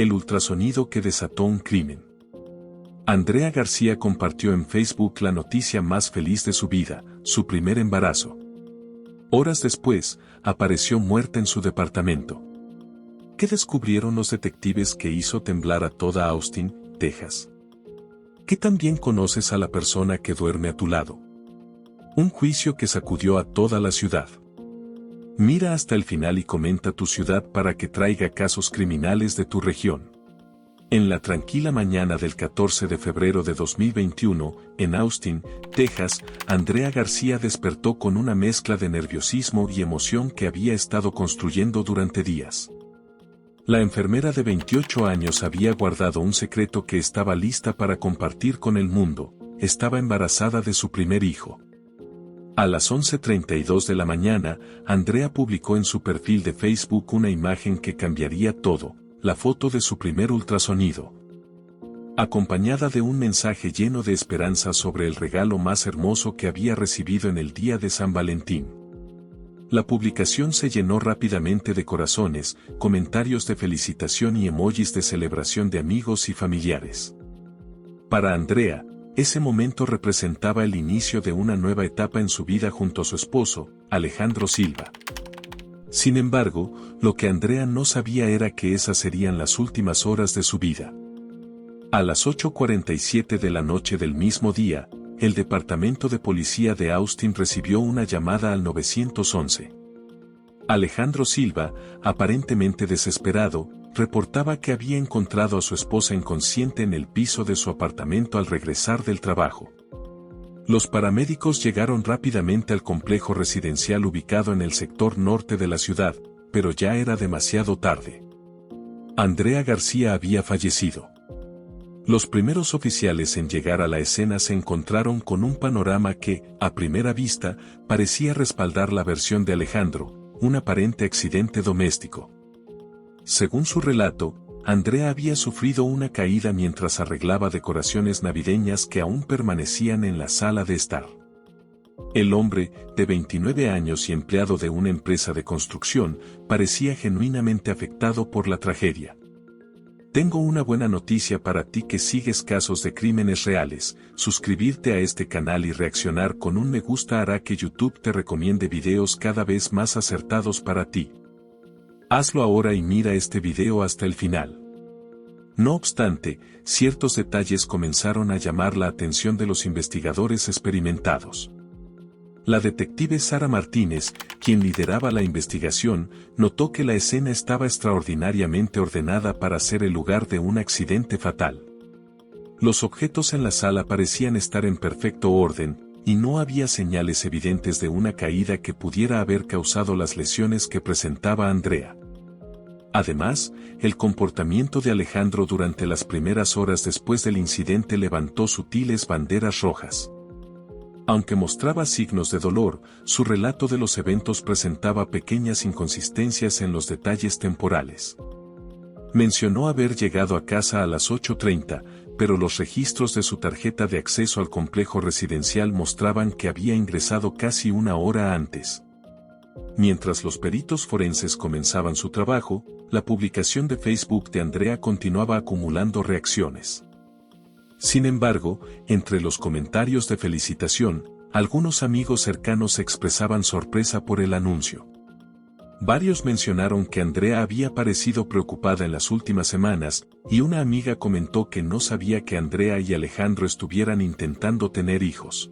El ultrasonido que desató un crimen. Andrea García compartió en Facebook la noticia más feliz de su vida, su primer embarazo. Horas después, apareció muerta en su departamento. ¿Qué descubrieron los detectives que hizo temblar a toda Austin, Texas? ¿Qué tan bien conoces a la persona que duerme a tu lado? Un juicio que sacudió a toda la ciudad. Mira hasta el final y comenta tu ciudad para que traiga casos criminales de tu región. En la tranquila mañana del 14 de febrero de 2021, en Austin, Texas, Andrea García despertó con una mezcla de nerviosismo y emoción que había estado construyendo durante días. La enfermera de 28 años había guardado un secreto que estaba lista para compartir con el mundo: estaba embarazada de su primer hijo. A las 11:32 de la mañana, Andrea publicó en su perfil de Facebook una imagen que cambiaría todo: la foto de su primer ultrasonido, acompañada de un mensaje lleno de esperanza sobre el regalo más hermoso que había recibido en el día de San Valentín. La publicación se llenó rápidamente de corazones, comentarios de felicitación y emojis de celebración de amigos y familiares. Para Andrea, ese momento representaba el inicio de una nueva etapa en su vida junto a su esposo, Alejandro Silva. Sin embargo, lo que Andrea no sabía era que esas serían las últimas horas de su vida. A las 8:47 de la noche del mismo día, el Departamento de Policía de Austin recibió una llamada al 911. Alejandro Silva, aparentemente desesperado, reportaba que había encontrado a su esposa inconsciente en el piso de su apartamento al regresar del trabajo. Los paramédicos llegaron rápidamente al complejo residencial ubicado en el sector norte de la ciudad, pero ya era demasiado tarde. Andrea García había fallecido. Los primeros oficiales en llegar a la escena se encontraron con un panorama que, a primera vista, parecía respaldar la versión de Alejandro: un aparente accidente doméstico. Según su relato, Andrea había sufrido una caída mientras arreglaba decoraciones navideñas que aún permanecían en la sala de estar. El hombre, de 29 años y empleado de una empresa de construcción, parecía genuinamente afectado por la tragedia. Tengo una buena noticia para ti que sigues casos de crímenes reales: suscribirte a este canal y reaccionar con un me gusta hará que YouTube te recomiende videos cada vez más acertados para ti. Hazlo ahora y mira este video hasta el final. No obstante, ciertos detalles comenzaron a llamar la atención de los investigadores experimentados. La detective Sara Martínez, quien lideraba la investigación, notó que la escena estaba extraordinariamente ordenada para ser el lugar de un accidente fatal. Los objetos en la sala parecían estar en perfecto orden, y no había señales evidentes de una caída que pudiera haber causado las lesiones que presentaba Andrea. Además, el comportamiento de Alejandro durante las primeras horas después del incidente levantó sutiles banderas rojas. Aunque mostraba signos de dolor, su relato de los eventos presentaba pequeñas inconsistencias en los detalles temporales. Mencionó haber llegado a casa a las 8:30, pero los registros de su tarjeta de acceso al complejo residencial mostraban que había ingresado casi una hora antes. Mientras los peritos forenses comenzaban su trabajo, la publicación de Facebook de Andrea continuaba acumulando reacciones. Sin embargo, entre los comentarios de felicitación, algunos amigos cercanos expresaban sorpresa por el anuncio. Varios mencionaron que Andrea había parecido preocupada en las últimas semanas, y una amiga comentó que no sabía que Andrea y Alejandro estuvieran intentando tener hijos.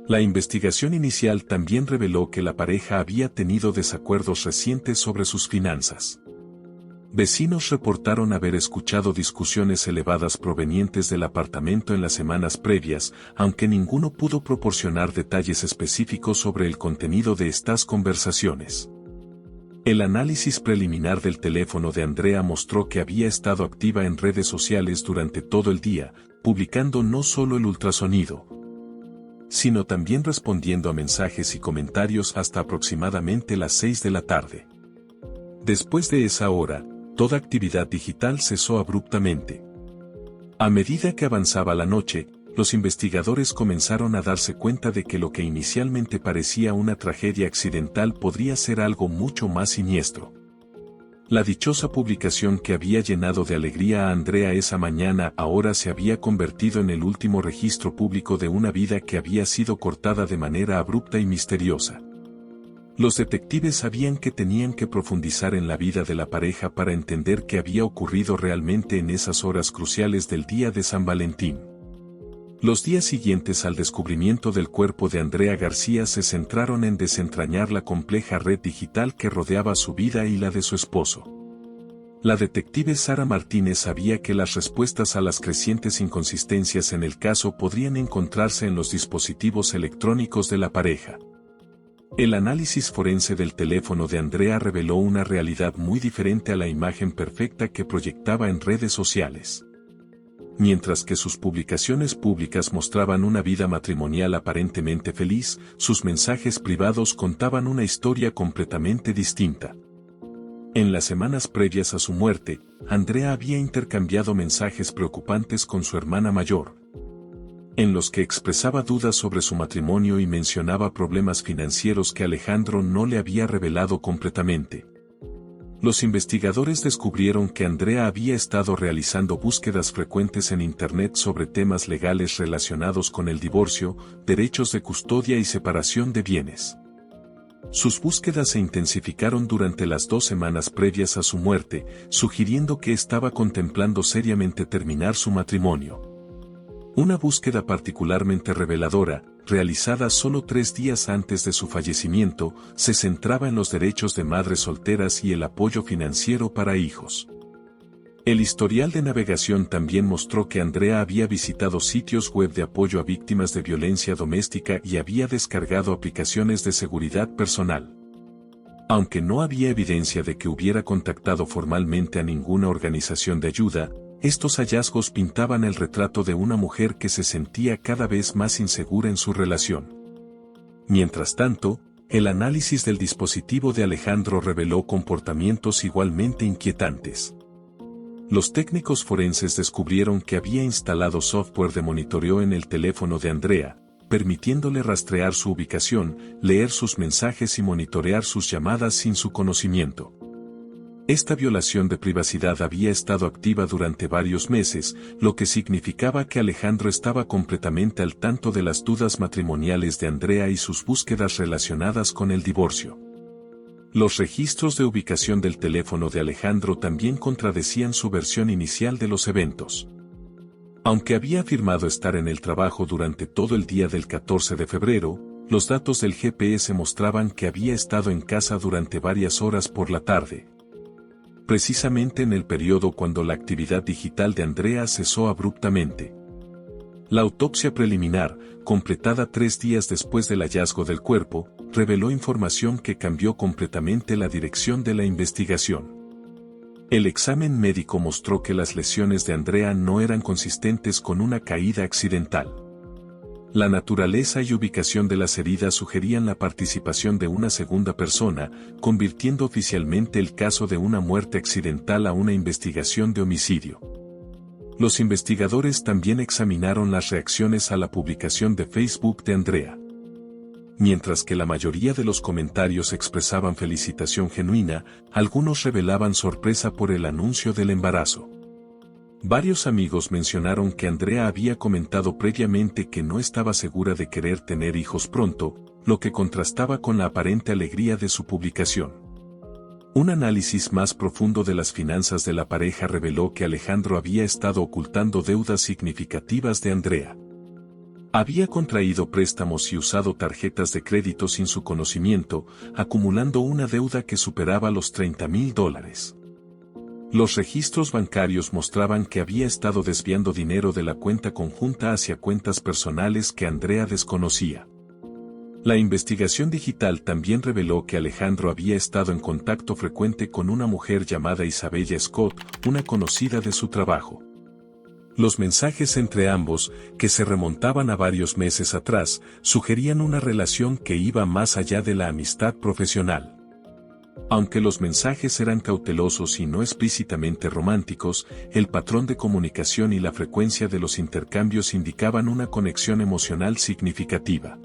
La investigación inicial también reveló que la pareja había tenido desacuerdos recientes sobre sus finanzas. Vecinos reportaron haber escuchado discusiones elevadas provenientes del apartamento en las semanas previas, aunque ninguno pudo proporcionar detalles específicos sobre el contenido de estas conversaciones. El análisis preliminar del teléfono de Andrea mostró que había estado activa en redes sociales durante todo el día, publicando no solo el ultrasonido, sino también respondiendo a mensajes y comentarios hasta aproximadamente las 6 de la tarde. Después de esa hora, toda actividad digital cesó abruptamente. A medida que avanzaba la noche, los investigadores comenzaron a darse cuenta de que lo que inicialmente parecía una tragedia accidental podría ser algo mucho más siniestro. La dichosa publicación que había llenado de alegría a Andrea esa mañana ahora se había convertido en el último registro público de una vida que había sido cortada de manera abrupta y misteriosa. Los detectives sabían que tenían que profundizar en la vida de la pareja para entender qué había ocurrido realmente en esas horas cruciales del día de San Valentín. Los días siguientes al descubrimiento del cuerpo de Andrea García se centraron en desentrañar la compleja red digital que rodeaba su vida y la de su esposo. La detective Sara Martínez sabía que las respuestas a las crecientes inconsistencias en el caso podrían encontrarse en los dispositivos electrónicos de la pareja. El análisis forense del teléfono de Andrea reveló una realidad muy diferente a la imagen perfecta que proyectaba en redes sociales. Mientras que sus publicaciones públicas mostraban una vida matrimonial aparentemente feliz, sus mensajes privados contaban una historia completamente distinta. En las semanas previas a su muerte, Andrea había intercambiado mensajes preocupantes con su hermana mayor, en los que expresaba dudas sobre su matrimonio y mencionaba problemas financieros que Alejandro no le había revelado completamente. Los investigadores descubrieron que Andrea había estado realizando búsquedas frecuentes en Internet sobre temas legales relacionados con el divorcio, derechos de custodia y separación de bienes. Sus búsquedas se intensificaron durante las 2 semanas previas a su muerte, sugiriendo que estaba contemplando seriamente terminar su matrimonio. Una búsqueda particularmente reveladora, realizada solo 3 días antes de su fallecimiento, se centraba en los derechos de madres solteras y el apoyo financiero para hijos. El historial de navegación también mostró que Andrea había visitado sitios web de apoyo a víctimas de violencia doméstica y había descargado aplicaciones de seguridad personal. Aunque no había evidencia de que hubiera contactado formalmente a ninguna organización de ayuda, estos hallazgos pintaban el retrato de una mujer que se sentía cada vez más insegura en su relación. Mientras tanto, el análisis del dispositivo de Alejandro reveló comportamientos igualmente inquietantes. Los técnicos forenses descubrieron que había instalado software de monitoreo en el teléfono de Andrea, permitiéndole rastrear su ubicación, leer sus mensajes y monitorear sus llamadas sin su conocimiento. Esta violación de privacidad había estado activa durante varios meses, lo que significaba que Alejandro estaba completamente al tanto de las dudas matrimoniales de Andrea y sus búsquedas relacionadas con el divorcio. Los registros de ubicación del teléfono de Alejandro también contradecían su versión inicial de los eventos. Aunque había afirmado estar en el trabajo durante todo el día del 14 de febrero, los datos del GPS mostraban que había estado en casa durante varias horas por la tarde, precisamente en el periodo cuando la actividad digital de Andrea cesó abruptamente. La autopsia preliminar, completada 3 días después del hallazgo del cuerpo, reveló información que cambió completamente la dirección de la investigación. El examen médico mostró que las lesiones de Andrea no eran consistentes con una caída accidental. La naturaleza y ubicación de las heridas sugerían la participación de una segunda persona, convirtiendo oficialmente el caso de una muerte accidental a una investigación de homicidio. Los investigadores también examinaron las reacciones a la publicación de Facebook de Andrea. Mientras que la mayoría de los comentarios expresaban felicitación genuina, algunos revelaban sorpresa por el anuncio del embarazo. Varios amigos mencionaron que Andrea había comentado previamente que no estaba segura de querer tener hijos pronto, lo que contrastaba con la aparente alegría de su publicación. Un análisis más profundo de las finanzas de la pareja reveló que Alejandro había estado ocultando deudas significativas de Andrea. Había contraído préstamos y usado tarjetas de crédito sin su conocimiento, acumulando una deuda que superaba los $30,000. Los registros bancarios mostraban que había estado desviando dinero de la cuenta conjunta hacia cuentas personales que Andrea desconocía. La investigación digital también reveló que Alejandro había estado en contacto frecuente con una mujer llamada Isabella Scott, una conocida de su trabajo. Los mensajes entre ambos, que se remontaban a varios meses atrás, sugerían una relación que iba más allá de la amistad profesional. Aunque los mensajes eran cautelosos y no explícitamente románticos, el patrón de comunicación y la frecuencia de los intercambios indicaban una conexión emocional significativa.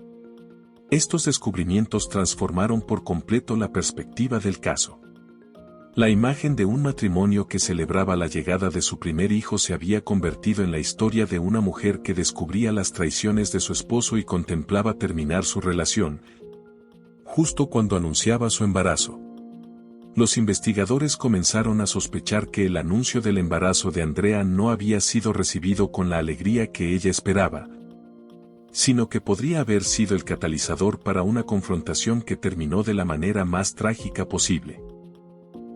Estos descubrimientos transformaron por completo la perspectiva del caso. La imagen de un matrimonio que celebraba la llegada de su primer hijo se había convertido en la historia de una mujer que descubría las traiciones de su esposo y contemplaba terminar su relación, justo cuando anunciaba su embarazo. Los investigadores comenzaron a sospechar que el anuncio del embarazo de Andrea no había sido recibido con la alegría que ella esperaba, sino que podría haber sido el catalizador para una confrontación que terminó de la manera más trágica posible.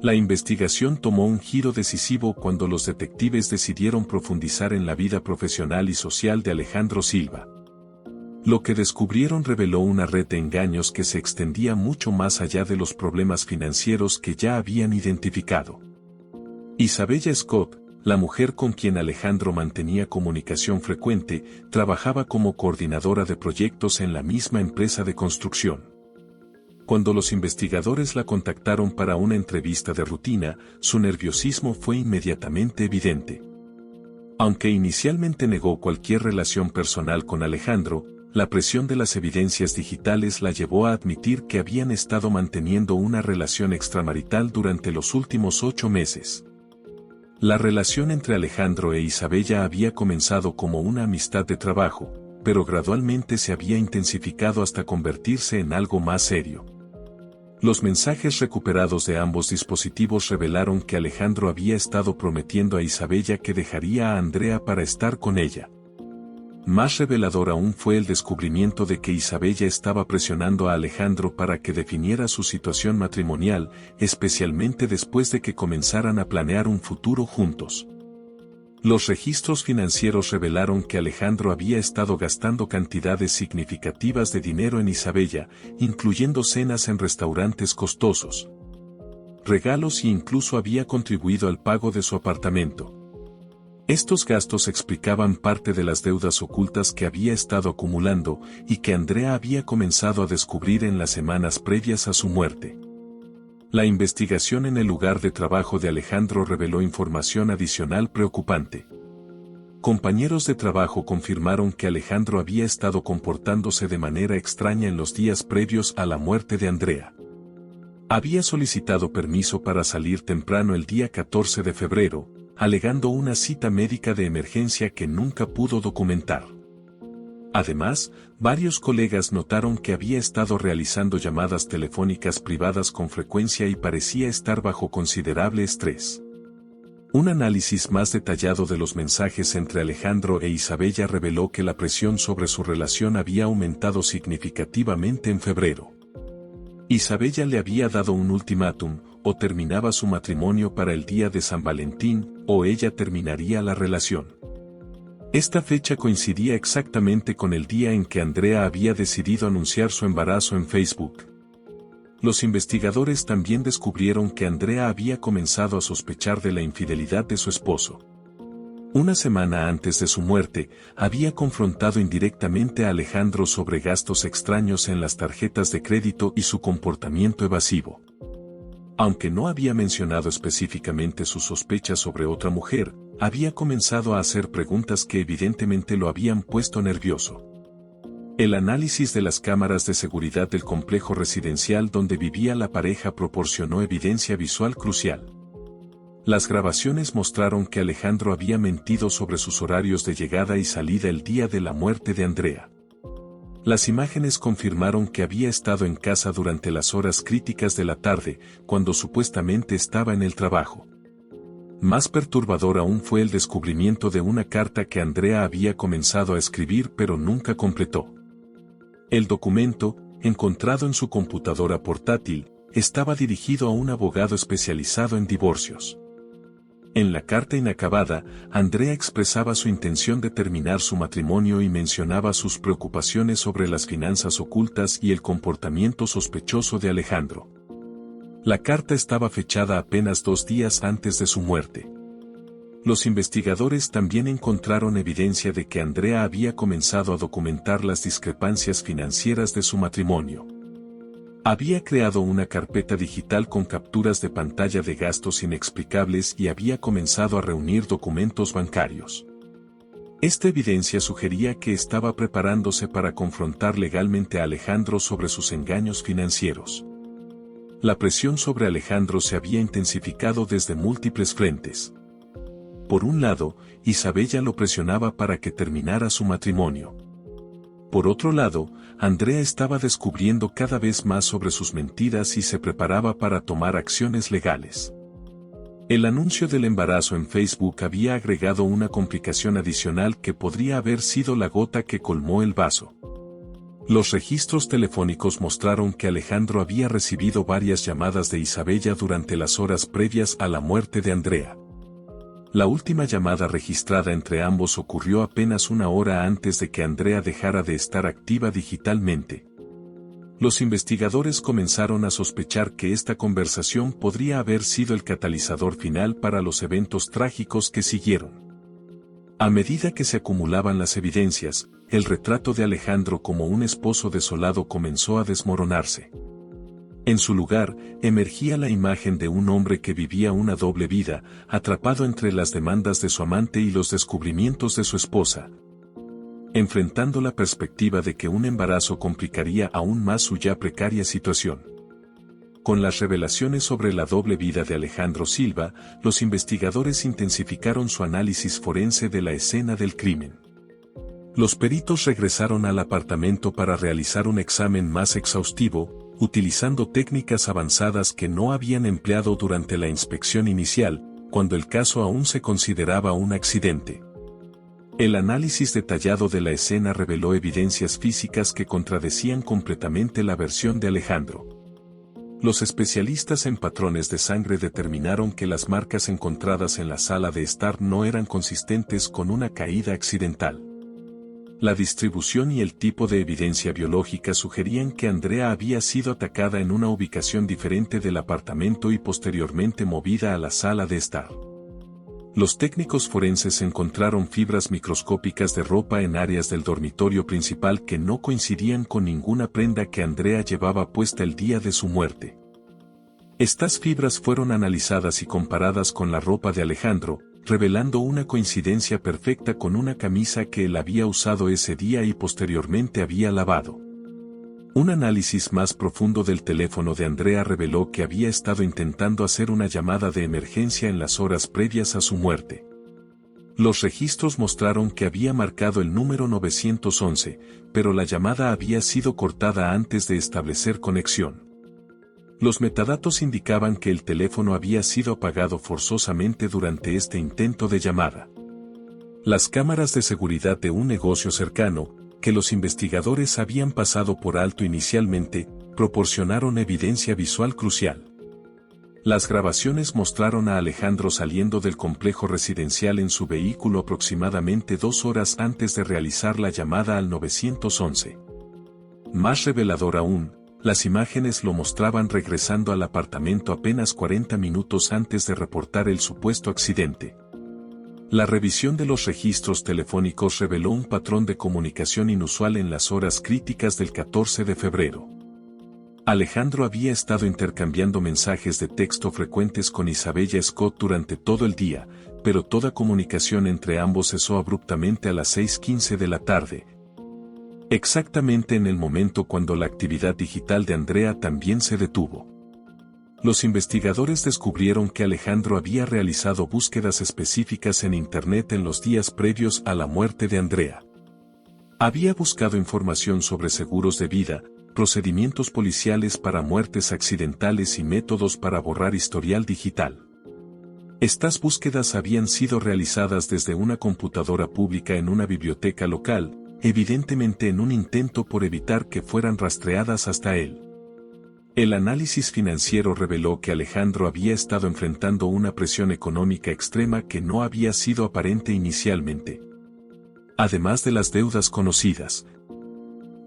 La investigación tomó un giro decisivo cuando los detectives decidieron profundizar en la vida profesional y social de Alejandro Silva. Lo que descubrieron reveló una red de engaños que se extendía mucho más allá de los problemas financieros que ya habían identificado. Isabella Scott, la mujer con quien Alejandro mantenía comunicación frecuente, trabajaba como coordinadora de proyectos en la misma empresa de construcción. Cuando los investigadores la contactaron para una entrevista de rutina, su nerviosismo fue inmediatamente evidente. Aunque inicialmente negó cualquier relación personal con Alejandro, la presión de las evidencias digitales la llevó a admitir que habían estado manteniendo una relación extramarital durante los últimos 8 meses. La relación entre Alejandro e Isabella había comenzado como una amistad de trabajo, pero gradualmente se había intensificado hasta convertirse en algo más serio. Los mensajes recuperados de ambos dispositivos revelaron que Alejandro había estado prometiendo a Isabella que dejaría a Andrea para estar con ella. Más revelador aún fue el descubrimiento de que Isabella estaba presionando a Alejandro para que definiera su situación matrimonial, especialmente después de que comenzaran a planear un futuro juntos. Los registros financieros revelaron que Alejandro había estado gastando cantidades significativas de dinero en Isabella, incluyendo cenas en restaurantes costosos, regalos e incluso había contribuido al pago de su apartamento. Estos gastos explicaban parte de las deudas ocultas que había estado acumulando y que Andrea había comenzado a descubrir en las semanas previas a su muerte. La investigación en el lugar de trabajo de Alejandro reveló información adicional preocupante. Compañeros de trabajo confirmaron que Alejandro había estado comportándose de manera extraña en los días previos a la muerte de Andrea. Había solicitado permiso para salir temprano el día 14 de febrero, alegando una cita médica de emergencia que nunca pudo documentar. Además, varios colegas notaron que había estado realizando llamadas telefónicas privadas con frecuencia y parecía estar bajo considerable estrés. Un análisis más detallado de los mensajes entre Alejandro e Isabella reveló que la presión sobre su relación había aumentado significativamente en febrero. Isabella le había dado un ultimátum: o terminaba su matrimonio para el día de San Valentín, o ella terminaría la relación. Esta fecha coincidía exactamente con el día en que Andrea había decidido anunciar su embarazo en Facebook. Los investigadores también descubrieron que Andrea había comenzado a sospechar de la infidelidad de su esposo. Una semana antes de su muerte, había confrontado indirectamente a Alejandro sobre gastos extraños en las tarjetas de crédito y su comportamiento evasivo. Aunque no había mencionado específicamente sus sospechas sobre otra mujer, había comenzado a hacer preguntas que evidentemente lo habían puesto nervioso. El análisis de las cámaras de seguridad del complejo residencial donde vivía la pareja proporcionó evidencia visual crucial. Las grabaciones mostraron que Alejandro había mentido sobre sus horarios de llegada y salida el día de la muerte de Andrea. Las imágenes confirmaron que había estado en casa durante las horas críticas de la tarde, cuando supuestamente estaba en el trabajo. Más perturbador aún fue el descubrimiento de una carta que Andrea había comenzado a escribir pero nunca completó. El documento, encontrado en su computadora portátil, estaba dirigido a un abogado especializado en divorcios. En la carta inacabada, Andrea expresaba su intención de terminar su matrimonio y mencionaba sus preocupaciones sobre las finanzas ocultas y el comportamiento sospechoso de Alejandro. La carta estaba fechada apenas 2 días antes de su muerte. Los investigadores también encontraron evidencia de que Andrea había comenzado a documentar las discrepancias financieras de su matrimonio. Había creado una carpeta digital con capturas de pantalla de gastos inexplicables y había comenzado a reunir documentos bancarios. Esta evidencia sugería que estaba preparándose para confrontar legalmente a Alejandro sobre sus engaños financieros. La presión sobre Alejandro se había intensificado desde múltiples frentes. Por un lado, Isabella lo presionaba para que terminara su matrimonio. Por otro lado, Andrea estaba descubriendo cada vez más sobre sus mentiras y se preparaba para tomar acciones legales. El anuncio del embarazo en Facebook había agregado una complicación adicional que podría haber sido la gota que colmó el vaso. Los registros telefónicos mostraron que Alejandro había recibido varias llamadas de Isabella durante las horas previas a la muerte de Andrea. La última llamada registrada entre ambos ocurrió apenas una hora antes de que Andrea dejara de estar activa digitalmente. Los investigadores comenzaron a sospechar que esta conversación podría haber sido el catalizador final para los eventos trágicos que siguieron. A medida que se acumulaban las evidencias, el retrato de Alejandro como un esposo desolado comenzó a desmoronarse. En su lugar, emergía la imagen de un hombre que vivía una doble vida, atrapado entre las demandas de su amante y los descubrimientos de su esposa, enfrentando la perspectiva de que un embarazo complicaría aún más su ya precaria situación. Con las revelaciones sobre la doble vida de Alejandro Silva, los investigadores intensificaron su análisis forense de la escena del crimen. Los peritos regresaron al apartamento para realizar un examen más exhaustivo, utilizando técnicas avanzadas que no habían empleado durante la inspección inicial, cuando el caso aún se consideraba un accidente. El análisis detallado de la escena reveló evidencias físicas que contradecían completamente la versión de Alejandro. Los especialistas en patrones de sangre determinaron que las marcas encontradas en la sala de estar no eran consistentes con una caída accidental. La distribución y el tipo de evidencia biológica sugerían que Andrea había sido atacada en una ubicación diferente del apartamento y posteriormente movida a la sala de estar. Los técnicos forenses encontraron fibras microscópicas de ropa en áreas del dormitorio principal que no coincidían con ninguna prenda que Andrea llevaba puesta el día de su muerte. Estas fibras fueron analizadas y comparadas con la ropa de Alejandro, revelando una coincidencia perfecta con una camisa que él había usado ese día y posteriormente había lavado. Un análisis más profundo del teléfono de Andrea reveló que había estado intentando hacer una llamada de emergencia en las horas previas a su muerte. Los registros mostraron que había marcado el número 911, pero la llamada había sido cortada antes de establecer conexión. Los metadatos indicaban que el teléfono había sido apagado forzosamente durante este intento de llamada. Las cámaras de seguridad de un negocio cercano, que los investigadores habían pasado por alto inicialmente, proporcionaron evidencia visual crucial. Las grabaciones mostraron a Alejandro saliendo del complejo residencial en su vehículo aproximadamente 2 horas antes de realizar la llamada al 911. Más revelador aún, las imágenes lo mostraban regresando al apartamento apenas 40 minutos antes de reportar el supuesto accidente. La revisión de los registros telefónicos reveló un patrón de comunicación inusual en las horas críticas del 14 de febrero. Alejandro había estado intercambiando mensajes de texto frecuentes con Isabella Scott durante todo el día, pero toda comunicación entre ambos cesó abruptamente a las 6:15 de la tarde. Exactamente en el momento cuando la actividad digital de Andrea también se detuvo. Los investigadores descubrieron que Alejandro había realizado búsquedas específicas en Internet en los días previos a la muerte de Andrea. Había buscado información sobre seguros de vida, procedimientos policiales para muertes accidentales y métodos para borrar historial digital. Estas búsquedas habían sido realizadas desde una computadora pública en una biblioteca local, evidentemente en un intento por evitar que fueran rastreadas hasta él. El análisis financiero reveló que Alejandro había estado enfrentando una presión económica extrema que no había sido aparente inicialmente. Además de las deudas conocidas,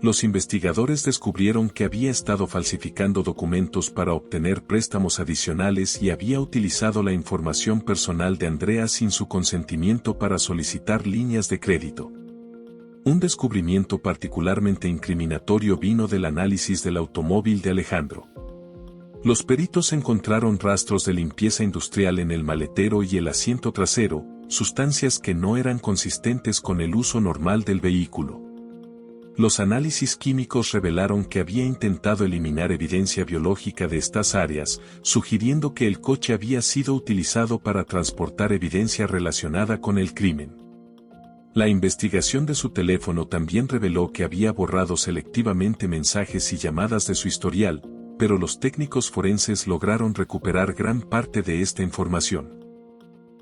los investigadores descubrieron que había estado falsificando documentos para obtener préstamos adicionales y había utilizado la información personal de Andrea sin su consentimiento para solicitar líneas de crédito. Un descubrimiento particularmente incriminatorio vino del análisis del automóvil de Alejandro. Los peritos encontraron rastros de limpieza industrial en el maletero y el asiento trasero, sustancias que no eran consistentes con el uso normal del vehículo. Los análisis químicos revelaron que había intentado eliminar evidencia biológica de estas áreas, sugiriendo que el coche había sido utilizado para transportar evidencia relacionada con el crimen. La investigación de su teléfono también reveló que había borrado selectivamente mensajes y llamadas de su historial, pero los técnicos forenses lograron recuperar gran parte de esta información.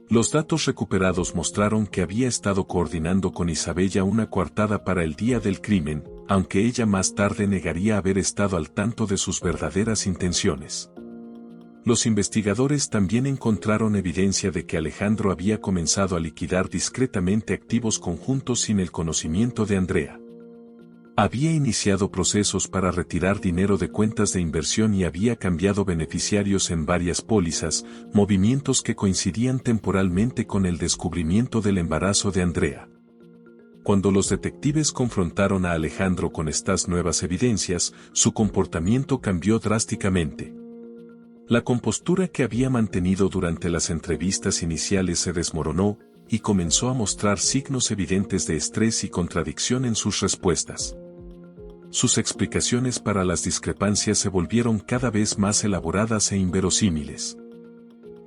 Los datos recuperados mostraron que había estado coordinando con Isabella una coartada para el día del crimen, aunque ella más tarde negaría haber estado al tanto de sus verdaderas intenciones. Los investigadores también encontraron evidencia de que Alejandro había comenzado a liquidar discretamente activos conjuntos sin el conocimiento de Andrea. Había iniciado procesos para retirar dinero de cuentas de inversión y había cambiado beneficiarios en varias pólizas, movimientos que coincidían temporalmente con el descubrimiento del embarazo de Andrea. Cuando los detectives confrontaron a Alejandro con estas nuevas evidencias, su comportamiento cambió drásticamente. La compostura que había mantenido durante las entrevistas iniciales se desmoronó, y comenzó a mostrar signos evidentes de estrés y contradicción en sus respuestas. Sus explicaciones para las discrepancias se volvieron cada vez más elaboradas e inverosímiles.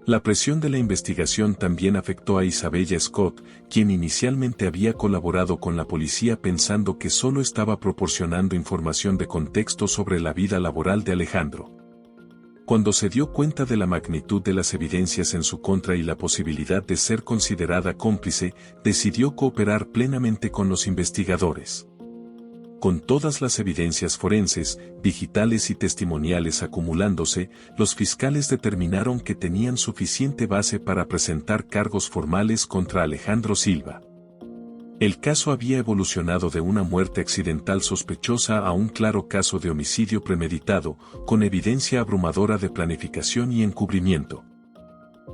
La presión de la investigación también afectó a Isabella Scott, quien inicialmente había colaborado con la policía pensando que solo estaba proporcionando información de contexto sobre la vida laboral de Alejandro. Cuando se dio cuenta de la magnitud de las evidencias en su contra y la posibilidad de ser considerada cómplice, decidió cooperar plenamente con los investigadores. Con todas las evidencias forenses, digitales y testimoniales acumulándose, los fiscales determinaron que tenían suficiente base para presentar cargos formales contra Alejandro Silva. El caso había evolucionado de una muerte accidental sospechosa a un claro caso de homicidio premeditado, con evidencia abrumadora de planificación y encubrimiento.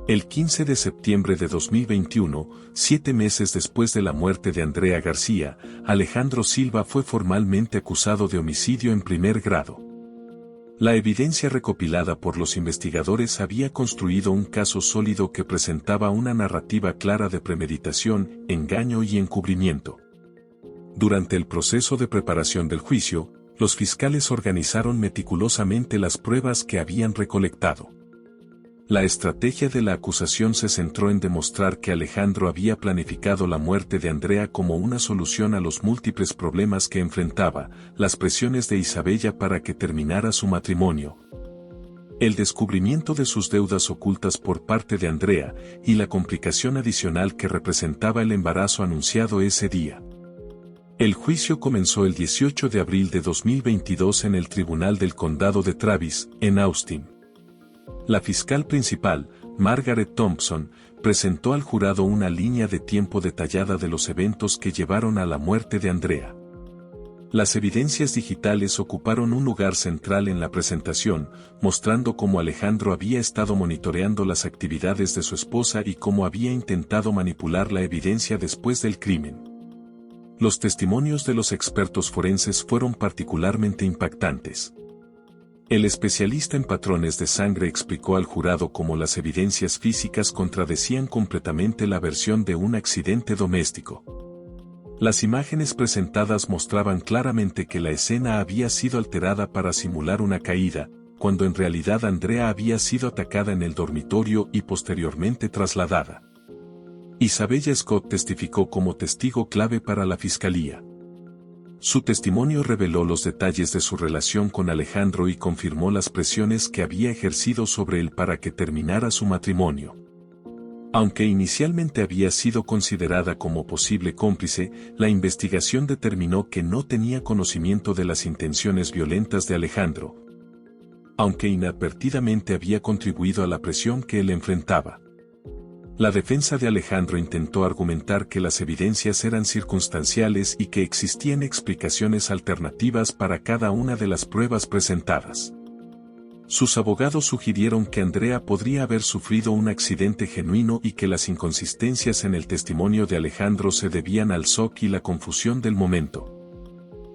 El 15 de septiembre de 2021, 7 meses después de la muerte de Andrea García, Alejandro Silva fue formalmente acusado de homicidio en primer grado. La evidencia recopilada por los investigadores había construido un caso sólido que presentaba una narrativa clara de premeditación, engaño y encubrimiento. Durante el proceso de preparación del juicio, los fiscales organizaron meticulosamente las pruebas que habían recolectado. La estrategia de la acusación se centró en demostrar que Alejandro había planificado la muerte de Andrea como una solución a los múltiples problemas que enfrentaba, las presiones de Isabella para que terminara su matrimonio, el descubrimiento de sus deudas ocultas por parte de Andrea, y la complicación adicional que representaba el embarazo anunciado ese día. El juicio comenzó el 18 de abril de 2022 en el Tribunal del Condado de Travis, en Austin. La fiscal principal, Margaret Thompson, presentó al jurado una línea de tiempo detallada de los eventos que llevaron a la muerte de Andrea. Las evidencias digitales ocuparon un lugar central en la presentación, mostrando cómo Alejandro había estado monitoreando las actividades de su esposa y cómo había intentado manipular la evidencia después del crimen. Los testimonios de los expertos forenses fueron particularmente impactantes. El especialista en patrones de sangre explicó al jurado cómo las evidencias físicas contradecían completamente la versión de un accidente doméstico. Las imágenes presentadas mostraban claramente que la escena había sido alterada para simular una caída, cuando en realidad Andrea había sido atacada en el dormitorio y posteriormente trasladada. Isabella Scott testificó como testigo clave para la fiscalía. Su testimonio reveló los detalles de su relación con Alejandro y confirmó las presiones que había ejercido sobre él para que terminara su matrimonio. Aunque inicialmente había sido considerada como posible cómplice, la investigación determinó que no tenía conocimiento de las intenciones violentas de Alejandro, aunque inadvertidamente había contribuido a la presión que él enfrentaba. La defensa de Alejandro intentó argumentar que las evidencias eran circunstanciales y que existían explicaciones alternativas para cada una de las pruebas presentadas. Sus abogados sugirieron que Andrea podría haber sufrido un accidente genuino y que las inconsistencias en el testimonio de Alejandro se debían al shock y la confusión del momento.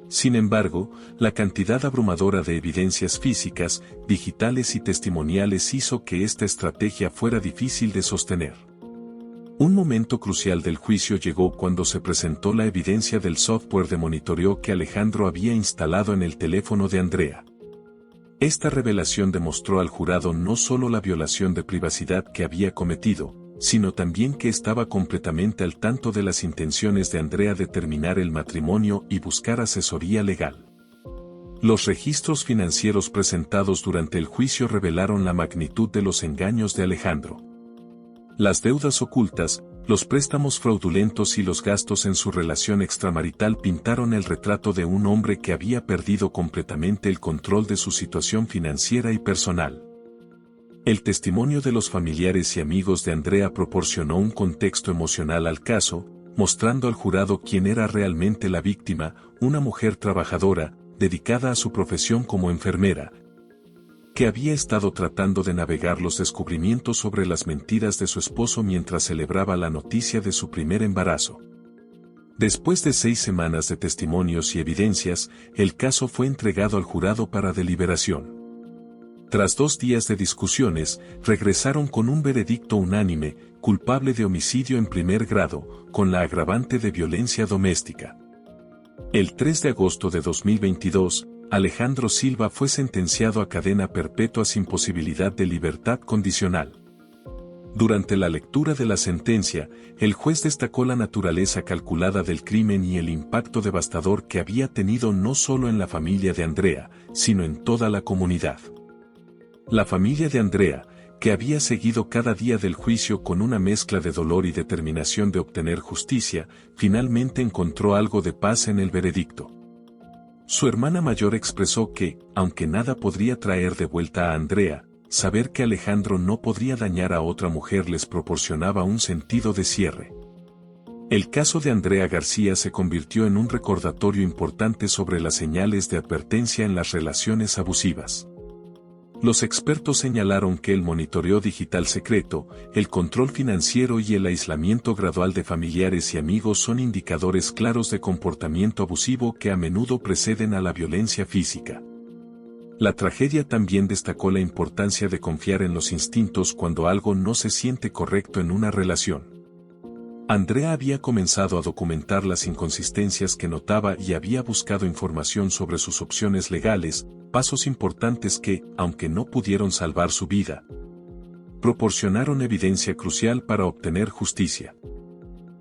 Sin embargo, la cantidad abrumadora de evidencias físicas, digitales y testimoniales hizo que esta estrategia fuera difícil de sostener. Un momento crucial del juicio llegó cuando se presentó la evidencia del software de monitoreo que Alejandro había instalado en el teléfono de Andrea. Esta revelación demostró al jurado no solo la violación de privacidad que había cometido, sino también que estaba completamente al tanto de las intenciones de Andrea de terminar el matrimonio y buscar asesoría legal. Los registros financieros presentados durante el juicio revelaron la magnitud de los engaños de Alejandro. Las deudas ocultas, los préstamos fraudulentos y los gastos en su relación extramarital pintaron el retrato de un hombre que había perdido completamente el control de su situación financiera y personal. El testimonio de los familiares y amigos de Andrea proporcionó un contexto emocional al caso, mostrando al jurado quién era realmente la víctima, una mujer trabajadora, dedicada a su profesión como enfermera, que había estado tratando de navegar los descubrimientos sobre las mentiras de su esposo mientras celebraba la noticia de su primer embarazo. Después de 6 semanas de testimonios y evidencias, el caso fue entregado al jurado para deliberación. Tras 2 días de discusiones, regresaron con un veredicto unánime, culpable de homicidio en primer grado, con la agravante de violencia doméstica. El 3 de agosto de 2022, Alejandro Silva fue sentenciado a cadena perpetua sin posibilidad de libertad condicional. Durante la lectura de la sentencia, el juez destacó la naturaleza calculada del crimen y el impacto devastador que había tenido no solo en la familia de Andrea, sino en toda la comunidad. La familia de Andrea, que había seguido cada día del juicio con una mezcla de dolor y determinación de obtener justicia, finalmente encontró algo de paz en el veredicto. Su hermana mayor expresó que, aunque nada podría traer de vuelta a Andrea, saber que Alejandro no podría dañar a otra mujer les proporcionaba un sentido de cierre. El caso de Andrea García se convirtió en un recordatorio importante sobre las señales de advertencia en las relaciones abusivas. Los expertos señalaron que el monitoreo digital secreto, el control financiero y el aislamiento gradual de familiares y amigos son indicadores claros de comportamiento abusivo que a menudo preceden a la violencia física. La tragedia también destacó la importancia de confiar en los instintos cuando algo no se siente correcto en una relación. Andrea había comenzado a documentar las inconsistencias que notaba y había buscado información sobre sus opciones legales, pasos importantes que, aunque no pudieron salvar su vida, proporcionaron evidencia crucial para obtener justicia.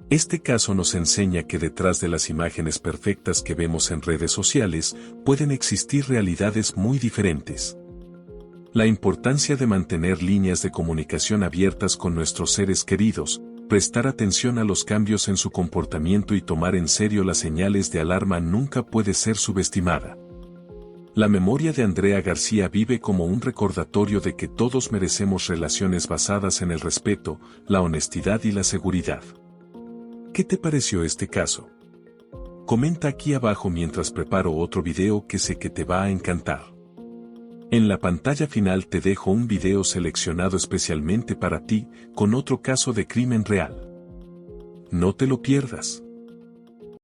Este caso nos enseña que detrás de las imágenes perfectas que vemos en redes sociales, pueden existir realidades muy diferentes. La importancia de mantener líneas de comunicación abiertas con nuestros seres queridos, prestar atención a los cambios en su comportamiento y tomar en serio las señales de alarma nunca puede ser subestimada. La memoria de Andrea García vive como un recordatorio de que todos merecemos relaciones basadas en el respeto, la honestidad y la seguridad. ¿Qué te pareció este caso? Comenta aquí abajo mientras preparo otro video que sé que te va a encantar. En la pantalla final te dejo un video seleccionado especialmente para ti, con otro caso de crimen real. No te lo pierdas.